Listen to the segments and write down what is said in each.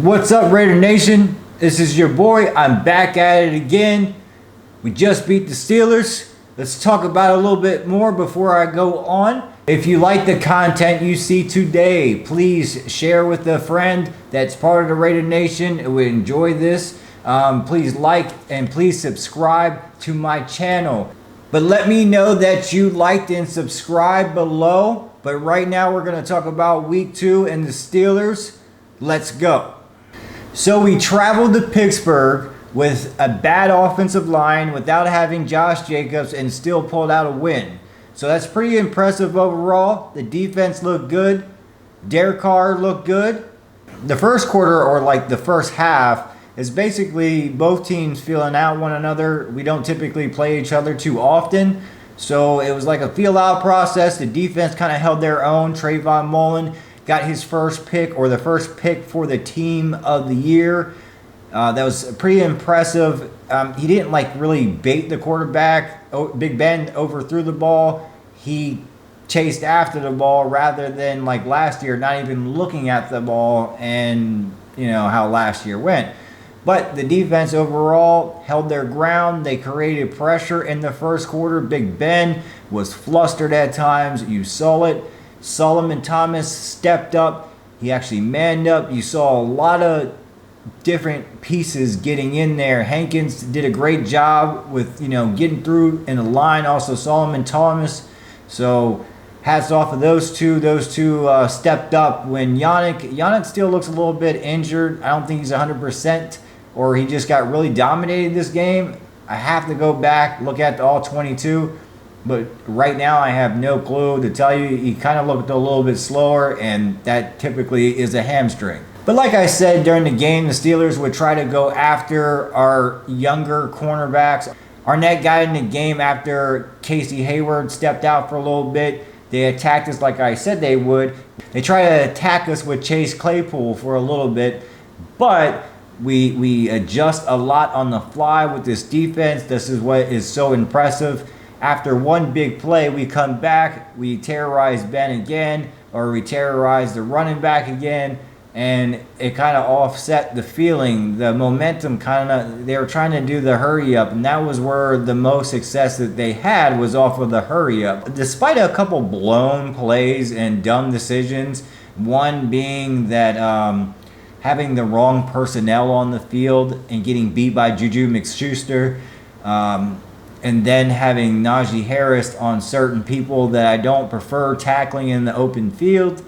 What's up, Raider Nation? This is your boy. I'm back at it again. We just beat the Steelers. Let's talk about it a little bit more before I go on. If you like the content you see today, please share with a friend that's part of the Raider Nation and would enjoy this. Please like and please subscribe to my channel. But let me know that you liked and subscribed below. But right now we're going to talk about week 2 and the Steelers. Let's go. So we traveled to Pittsburgh with a bad offensive line without having Josh Jacobs and still pulled out a win. So that's pretty impressive overall. The defense looked good. Derek Carr looked good. The first quarter, or like the first half, is basically both teams feeling out one another. We don't typically play each other too often. So it was like a feel-out process. The defense kind of held their own. Trayvon Mullen got his first pick, or the first pick for the team of the year. That was pretty impressive. He didn't really bait the quarterback. Big Ben overthrew the ball. He chased after the ball rather than like last year, not even looking at the ball, and you know how last year went. But the defense overall held their ground. They created pressure in the first quarter. Big Ben was flustered at times. You saw it. Solomon Thomas stepped up. He actually manned up. You saw a lot of different pieces getting in there. Hankins did a great job with, getting through in the line. Also Solomon Thomas. So hats off of those two. Those two stepped up when Yannick still looks a little bit injured. I don't think he's 100%, or he just got really dominated this game. I have to go back, look at the all 22. But right now, I have no clue to tell you. He kind of looked a little bit slower, and that typically is a hamstring. But like I said during the game, the Steelers would try to go after our younger cornerbacks. Arnett got in the game after Casey Hayward stepped out for a little bit. They attacked us like I said they would. They tried to attack us with Chase Claypool for a little bit, but we adjust a lot on the fly with this defense. This is what is so impressive. After one big play, we come back, we terrorize Ben again, or we terrorize the running back again, and it kind of offset the feeling, the momentum they were trying to do the hurry up, and that was where the most success that they had was off of the hurry up. Despite a couple blown plays and dumb decisions, one being that having the wrong personnel on the field and getting beat by Juju Smith-Schuster, and then having Najee Harris on certain people that I don't prefer tackling in the open field.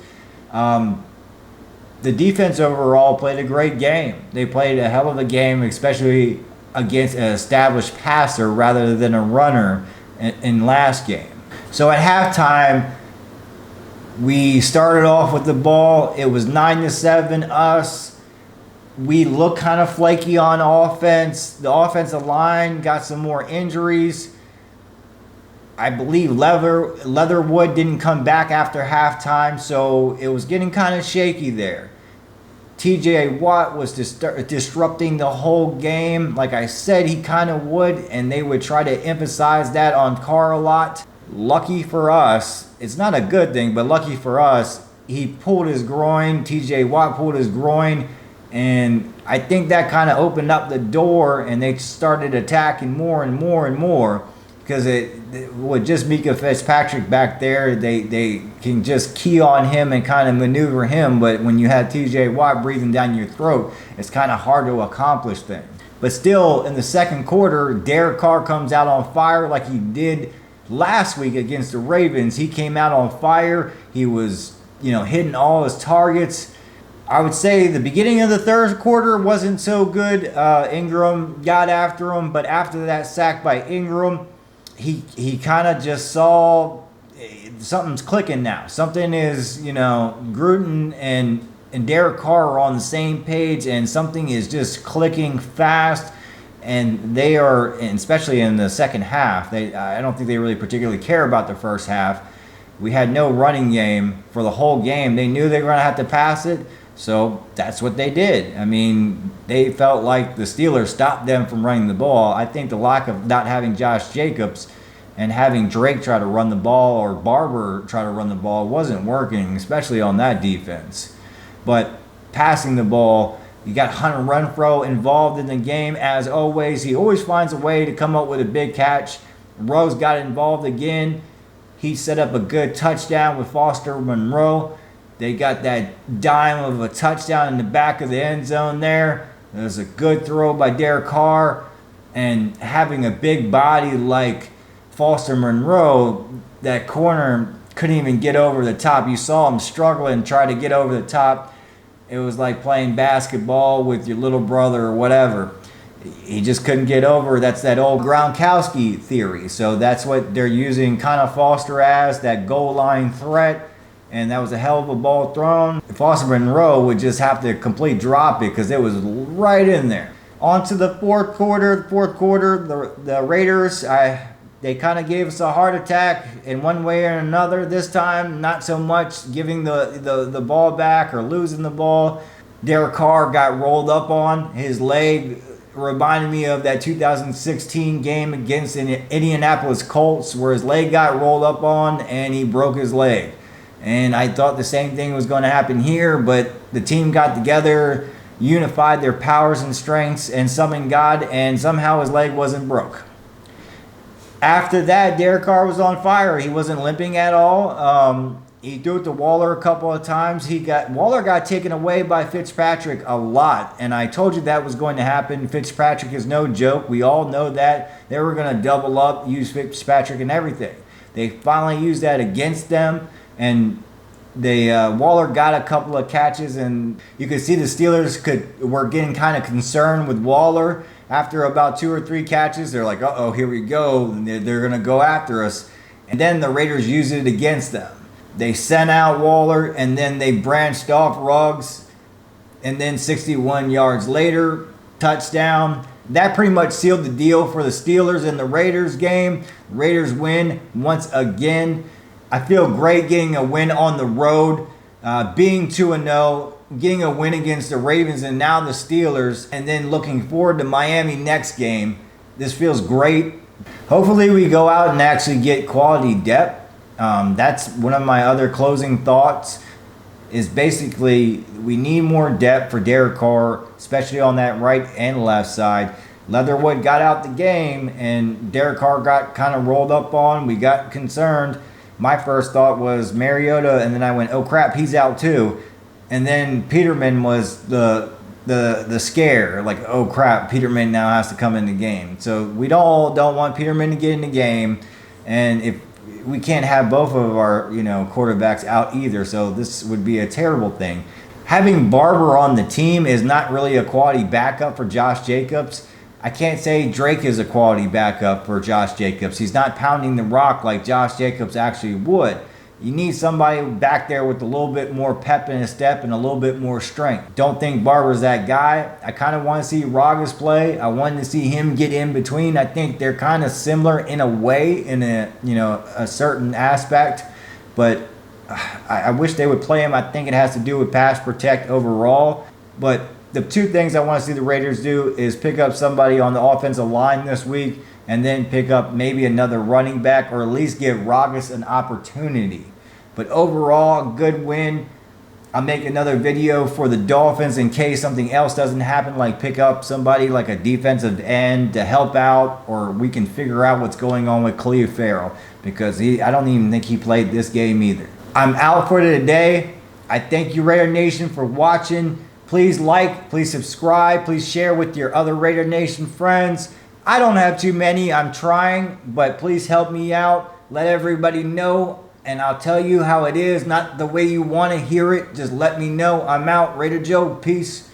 The defense overall played a great game. They played a hell of a game, especially against an established passer rather than a runner in last game. So at halftime, we started off with the ball. It was 9-7 us. We look kind of flaky on offense. The offensive line got some more injuries. I believe Leatherwood didn't come back after halftime, so it was getting kind of shaky there. TJ Watt was disrupting the whole game. Like I said, he kind of would, and they would try to emphasize that on Carr a lot. Lucky for us, it's not a good thing, but lucky for us, he pulled his groin. TJ Watt pulled his groin. And I think that kind of opened up the door, and they started attacking more and more and more, because with just Mika Fitzpatrick back there, they can just key on him and kind of maneuver him. But when you have TJ Watt breathing down your throat, it's kind of hard to accomplish things. But still, in the second quarter, Derek Carr comes out on fire like he did last week against the Ravens. He came out on fire. He was, hitting all his targets. I would say the beginning of the third quarter wasn't so good. Ingram got after him, but after that sack by Ingram, he kind of just saw something's clicking now. Something is, Gruden and Derek Carr are on the same page, and something is just clicking fast. And they are, and especially in the second half, I don't think they really particularly care about the first half. We had no running game for the whole game. They knew they were going to have to pass it. So that's what they did. I mean, they felt like the Steelers stopped them from running the ball. I think the lack of not having Josh Jacobs and having Drake try to run the ball, or Barber try to run the ball, wasn't working, especially on that defense. But passing the ball, You got Hunter Renfrow involved in the game as always. He always finds a way to come up with a big catch. Rose got involved again. He set up a good touchdown with Foster Monroe. They got that dime of a touchdown in the back of the end zone there. It was a good throw by Derek Carr. And having a big body like Foster Monroe, that corner couldn't even get over the top. You saw him struggling, try to get over the top. It was like playing basketball with your little brother or whatever. He just couldn't get over. That's that old Gronkowski theory. So that's what they're using kind of Foster as, that goal line threat. And that was a hell of a ball thrown. Foster Monroe would just have to complete drop it because it was right in there. On to the fourth quarter. The Raiders, they kind of gave us a heart attack in one way or another. This time, not so much giving the ball back or losing the ball. Derek Carr got rolled up on. His leg reminded me of that 2016 game against the Indianapolis Colts where his leg got rolled up on and he broke his leg. And I thought the same thing was going to happen here, but the team got together, unified their powers and strengths, and summoned God, and somehow his leg wasn't broke. After that, Derek Carr was on fire. He wasn't limping at all. He threw it to Waller a couple of times. Waller got taken away by Fitzpatrick a lot, and I told you that was going to happen. Fitzpatrick is no joke. We all know that. They were going to double up, use Fitzpatrick and everything. They finally used that against them, and Waller got a couple of catches, and you could see the Steelers were getting kind of concerned with Waller. After about 2 or 3 catches, they're like, uh-oh, here we go. They're going to go after us. And then the Raiders used it against them. They sent out Waller, and then they branched off Ruggs. And then 61 yards later, touchdown. That pretty much sealed the deal for the Steelers in the Raiders game. Raiders win once again. I feel great getting a win on the road, being 2-0, getting a win against the Ravens and now the Steelers, and then looking forward to Miami next game. This feels great. Hopefully we go out and actually get quality depth. That's one of my other closing thoughts, is basically we need more depth for Derek Carr, especially on that right and left side. Leatherwood got out the game, and Derek Carr got kind of rolled up on. We got concerned. My first thought was Mariota, and then I went, oh crap, he's out too. And then Peterman was the scare, like, oh crap, Peterman now has to come in the game. So we don't want Peterman to get in the game, and if we can't have both of our quarterbacks out either, so this would be a terrible thing. Having Barber on the team is not really a quality backup for Josh Jacobs. I can't say Drake is a quality backup for Josh Jacobs. He's not pounding the rock like Josh Jacobs actually would. You need somebody back there with a little bit more pep in his step and a little bit more strength. Don't think Barber's that guy. I kind of want to see Rogers play. I wanted to see him get in between. I think they're kind of similar in a way, in a certain aspect, but I wish they would play him. I think it has to do with pass protect overall, but the 2 things I want to see the Raiders do is pick up somebody on the offensive line this week and then pick up maybe another running back, or at least give Rogers an opportunity. But overall, good win. I'll make another video for the Dolphins in case something else doesn't happen, like pick up somebody like a defensive end to help out, or we can figure out what's going on with Cleve Farrell, because I don't even think he played this game either. I'm out for today. I thank you, Raider Nation, for watching. Please like, please subscribe, please share with your other Raider Nation friends. I don't have too many, I'm trying, but please help me out. Let everybody know, and I'll tell you how it is, not the way you want to hear it. Just let me know. I'm out. Raider Joe, peace.